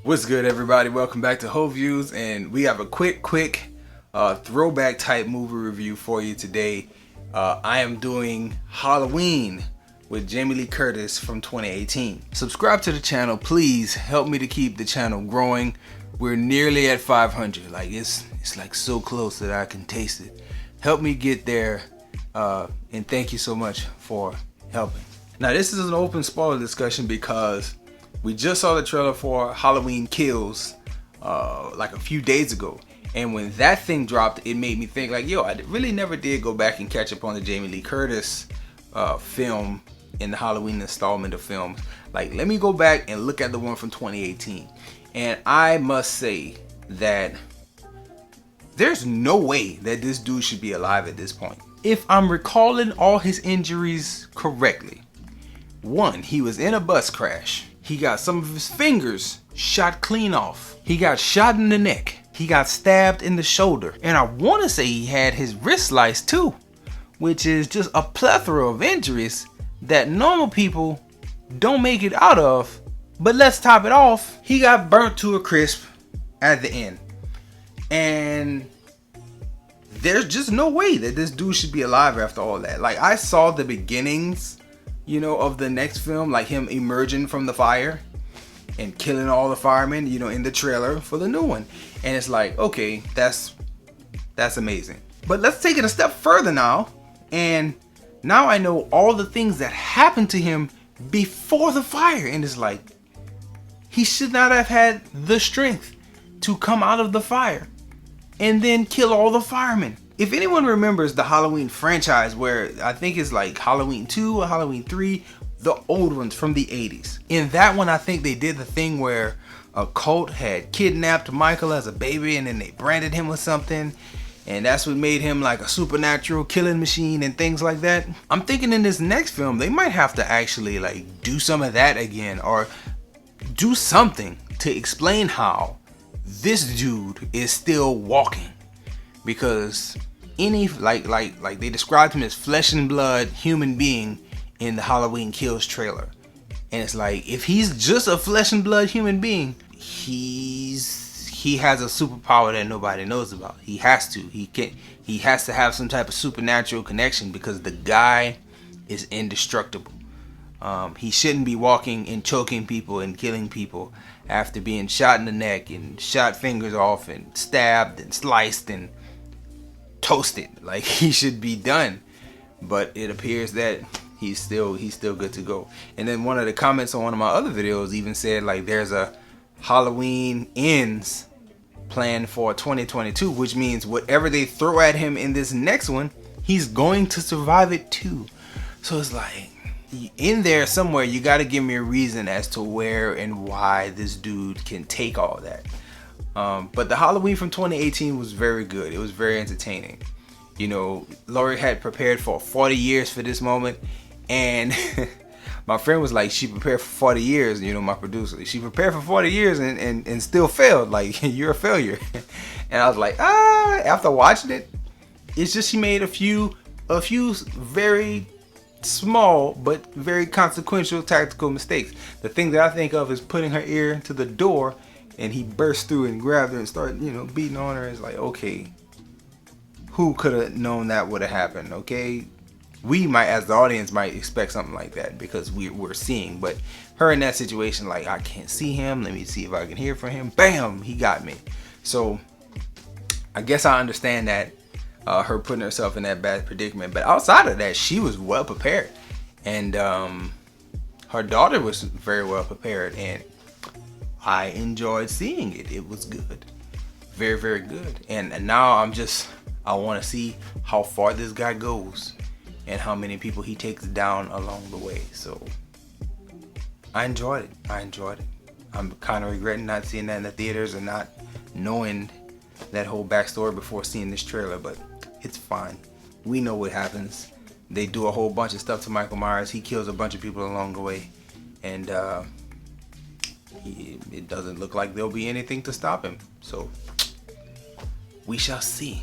What's good, everybody? Welcome back to Whole Views, and we have a quick throwback type movie review for you today. I am doing Halloween with Jamie Lee Curtis from 2018. Subscribe to the channel, please. Help me to keep the channel growing. We're nearly at 500. Like it's like so close that I can taste it. Help me get there, and thank you so much for helping. Now, this is an open spoiler discussion because we just saw the trailer for Halloween Kills like a few days ago, and when that thing dropped, it made me think like, yo, I really never did go back and catch up on the Jamie Lee Curtis film in the Halloween installment of films. Like, let me go back and look at the one from 2018, and I must say that there's no way that this dude should be alive at this point. If I'm recalling all his injuries correctly, one, he was in a bus crash. He got some of his fingers shot clean off. He got shot in the neck. He got stabbed in the shoulder. And I want to say he had his wrist sliced too, which is just a plethora of injuries that normal people don't make it out of. But let's top it off. He got burnt to a crisp at the end. And there's just no way that this dude should be alive after all that. Like, I saw the beginnings, you know, of the next film, like him emerging from the fire and killing all the firemen, you know, in the trailer for the new one. And it's like, okay, that's amazing. But let's take it a step further now. And now I know all the things that happened to him before the fire. And it's like, he should not have had the strength to come out of the fire and then kill all the firemen. If anyone remembers the Halloween franchise, where I think it's like Halloween 2 or Halloween 3, the old ones from the 80s. In that one, I think they did the thing where a cult had kidnapped Michael as a baby and then they branded him with something. And that's what made him like a supernatural killing machine and things like that. I'm thinking in this next film, they might have to actually like do some of that again, or do something to explain how this dude is still walking. Because any like they described him as flesh and blood human being in the Halloween Kills trailer, and it's like, if he's just a flesh and blood human being, he has a superpower that nobody knows about. He has to have some type of supernatural connection, because the guy is indestructible. He shouldn't be walking and choking people and killing people after being shot in the neck and shot fingers off and stabbed and sliced and toasted. Like, he should be done. But it appears that he's still good to go. And then one of the comments on one of my other videos even said like, there's a Halloween Ends planned for 2022, which means whatever they throw at him in this next one, he's going to survive it too. So it's like, in there somewhere, you got to give me a reason as to where and why this dude can take all that. But the Halloween from 2018 was very good. It was very entertaining. You know, Laurie had prepared for 40 years for this moment, and my friend was like, she prepared for 40 years, you know, my producer. She prepared for 40 years and still failed. Like, you're a failure. And I was like, after watching it, it's just she made a few very small but very consequential tactical mistakes. The thing that I think of is putting her ear to the door, and he burst through and grabbed her and started, you know, beating on her. It's like, okay, who could have known that would have happened? Okay, we might, as the audience, might expect something like that because we're seeing, but her in that situation, like, I can't see him, let me see if I can hear from him. Bam, he got me. So I guess I understand that, her putting herself in that bad predicament. But outside of that, she was well prepared, and her daughter was very well prepared, and I enjoyed seeing it. It was good, very, very good. And now I want to see how far this guy goes and how many people he takes down along the way. So I enjoyed it. I'm kind of regretting not seeing that in the theaters and not knowing that whole backstory before seeing this trailer, but it's fine. We know what happens. They do a whole bunch of stuff to Michael Myers. He kills a bunch of people along the way, and it doesn't look like there'll be anything to stop him. So we shall see.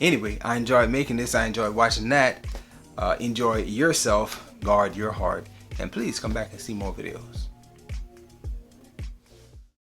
Anyway, I enjoyed making this. I enjoyed watching that. Enjoy yourself. Guard your heart. And please come back and see more videos.